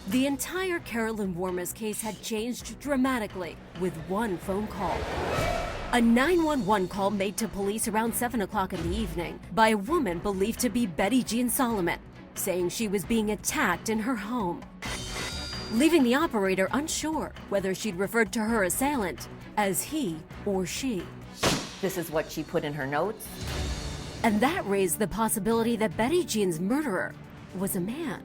The entire Carolyn Warmus case had changed dramatically with one phone call. A 911 call made to police around 7 o'clock in the evening by a woman believed to be Betty Jean Solomon, saying she was being attacked in her home, leaving the operator unsure whether she'd referred to her assailant as he or she. This is what she put in her notes. And that raised the possibility that Betty Jean's murderer was a man.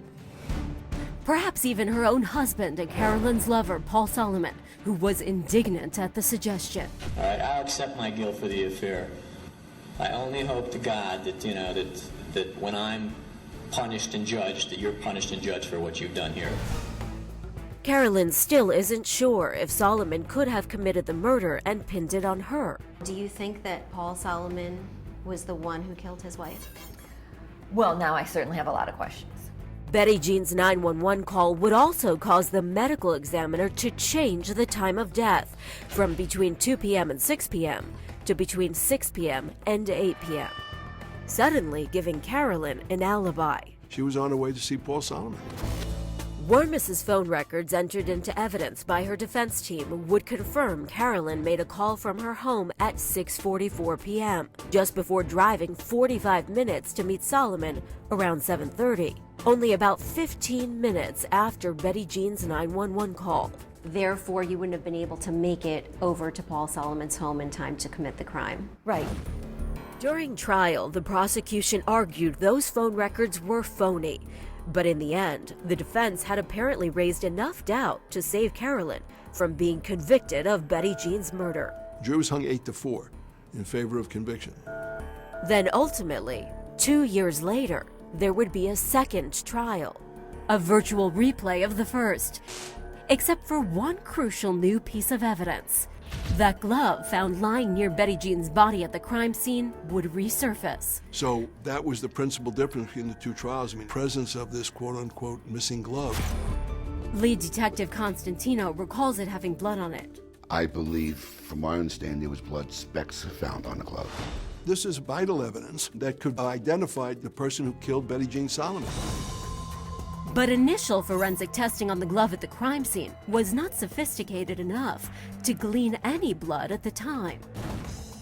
Perhaps even her own husband and Carolyn's lover, Paul Solomon, who was indignant at the suggestion. All right, I'll accept my guilt for the affair. I only hope to God that, that when I'm punished and judged, that you're punished and judged for what you've done here. Carolyn still isn't sure if Solomon could have committed the murder and pinned it on her. Do you think that Paul Solomon was the one who killed his wife? Well, now I certainly have a lot of questions. Betty Jean's 911 call would also cause the medical examiner to change the time of death from between 2 p.m. and 6 p.m. to between 6 p.m. and 8 p.m., suddenly giving Carolyn an alibi. She was on her way to see Paul Solomon. Warmus's phone records entered into evidence by her defense team would confirm Carolyn made a call from her home at 6:44 p.m., just before driving 45 minutes to meet Solomon around 7:30, only about 15 minutes after Betty Jean's 911 call. Therefore, you wouldn't have been able to make it over to Paul Solomon's home in time to commit the crime. Right. During trial, the prosecution argued those phone records were phony. But in the end, the defense had apparently raised enough doubt to save Carolyn from being convicted of Betty Jean's murder. Jury was hung 8-4 in favor of conviction. Then ultimately, 2 years later, there would be a second trial, a virtual replay of the first, except for one crucial new piece of evidence. That glove found lying near Betty Jean's body at the crime scene would resurface. So that was the principal difference between the two trials. Presence of this quote-unquote missing glove. Lead Detective Constantino recalls it having blood on it. I believe, from my understanding, there was blood specks found on the glove. This is vital evidence that could identify the person who killed Betty Jean Solomon. But initial forensic testing on the glove at the crime scene was not sophisticated enough to glean any blood at the time.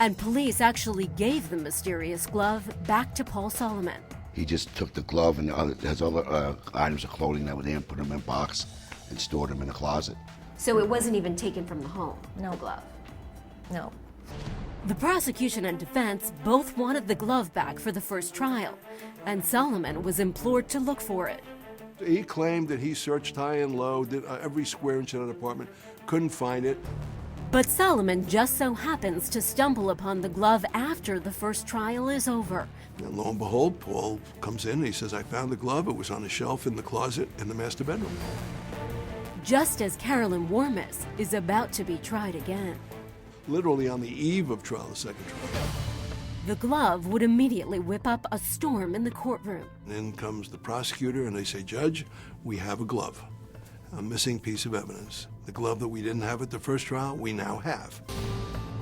And police actually gave the mysterious glove back to Paul Solomon. He just took the glove and his other items of clothing that were there and put them in a box and stored them in a closet. So it wasn't even taken from the home, No. the glove? No. The prosecution and defense both wanted the glove back for the first trial, and Solomon was implored to look for it. He claimed that he searched high and low, did every square inch in that apartment, couldn't find it. But Solomon just so happens to stumble upon the glove after the first trial is over. And lo and behold, Paul comes in and he says, I found the glove. It was on a shelf in the closet in the master bedroom. Just as Carolyn Warmus is about to be tried again. Literally on the eve of trial, the second trial. The glove would immediately whip up a storm in the courtroom. And in comes the prosecutor and they say, Judge, we have a glove, a missing piece of evidence. The glove that we didn't have at the first trial, we now have.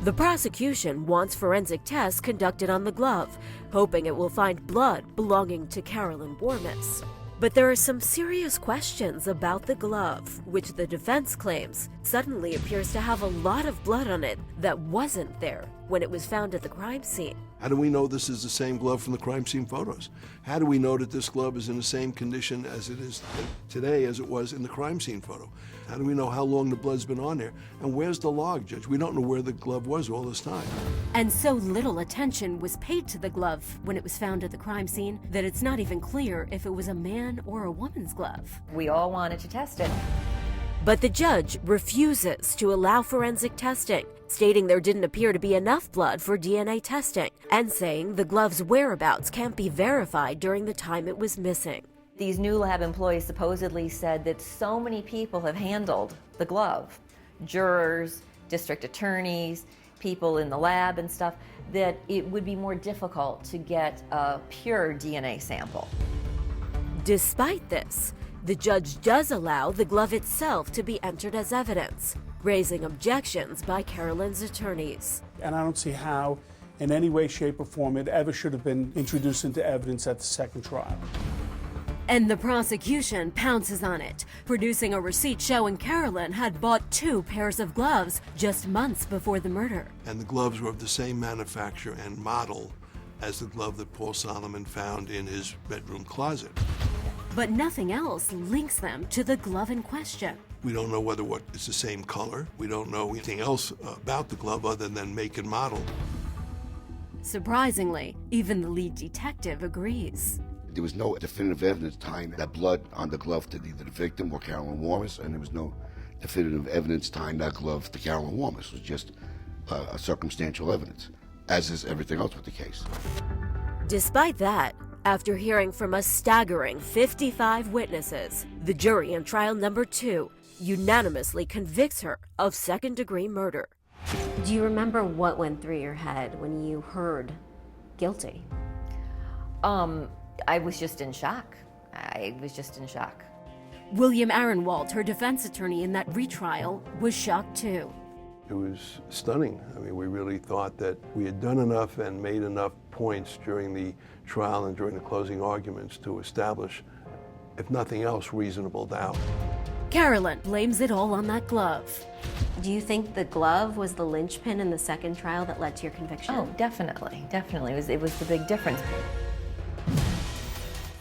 The prosecution wants forensic tests conducted on the glove, hoping it will find blood belonging to Carolyn Warmus. But there are some serious questions about the glove, which the defense claims suddenly appears to have a lot of blood on it that wasn't there when it was found at the crime scene. How do we know this is the same glove from the crime scene photos? How do we know that this glove is in the same condition as it is today as it was in the crime scene photo? How do we know how long the blood's been on there? And where's the log, Judge? We don't know where the glove was all this time. And so little attention was paid to the glove when it was found at the crime scene that it's not even clear if it was a man or a woman's glove. We all wanted to test it. But the judge refuses to allow forensic testing, stating there didn't appear to be enough blood for DNA testing, and saying the glove's whereabouts can't be verified during the time it was missing. These new lab employees supposedly said that so many people have handled the glove, jurors, district attorneys, people in the lab and stuff, that it would be more difficult to get a pure DNA sample. Despite this, the judge does allow the glove itself to be entered as evidence, raising objections by Carolyn's attorneys. And I don't see how, in any way, shape, or form, it ever should have been introduced into evidence at the second trial. And the prosecution pounces on it, producing a receipt showing Carolyn had bought 2 pairs of gloves just months before the murder. And the gloves were of the same manufacturer and model as the glove that Paul Solomon found in his bedroom closet. But nothing else links them to the glove in question. We don't know whether it's the same color. We don't know anything else about the glove other than make and model. Surprisingly, even the lead detective agrees. There was no definitive evidence tying that blood on the glove to either the victim or Carolyn Warmus, and there was no definitive evidence tying that glove to Carolyn Warmus. It was just a circumstantial evidence, as is everything else with the case. Despite that, after hearing from a staggering 55 witnesses, the jury in trial number 2 unanimously convicts her of second-degree murder. Do you remember what went through your head when you heard guilty? I was just in shock. William Aronwald, her defense attorney in that retrial, was shocked too. It was stunning. I mean, we really thought that we had done enough and made enough points during the trial and during the closing arguments to establish, if nothing else, reasonable doubt. Carolyn blames it all on that glove. Do you think the glove was the linchpin in the second trial that led to your conviction? Oh, definitely. It was the big difference.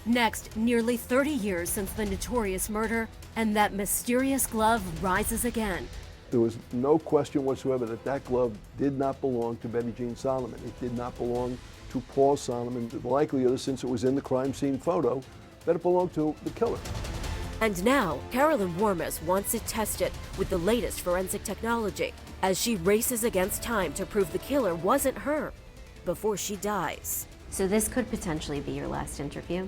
Next, nearly 30 years since the notorious murder, and that mysterious glove rises again. There was no question whatsoever that that glove did not belong to Betty Jean Solomon. It did not belong to Paul Solomon. The likelihood is, since it was in the crime scene photo, that it belonged to the killer. And now, Carolyn Warmus wants it tested with the latest forensic technology as she races against time to prove the killer wasn't her before she dies. So this could potentially be your last interview?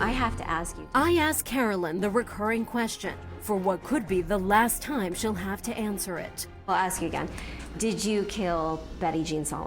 I have to ask you. I ask Carolyn the recurring question for what could be the last time she'll have to answer it. I'll ask you again. Did you kill Betty Jean Solomon?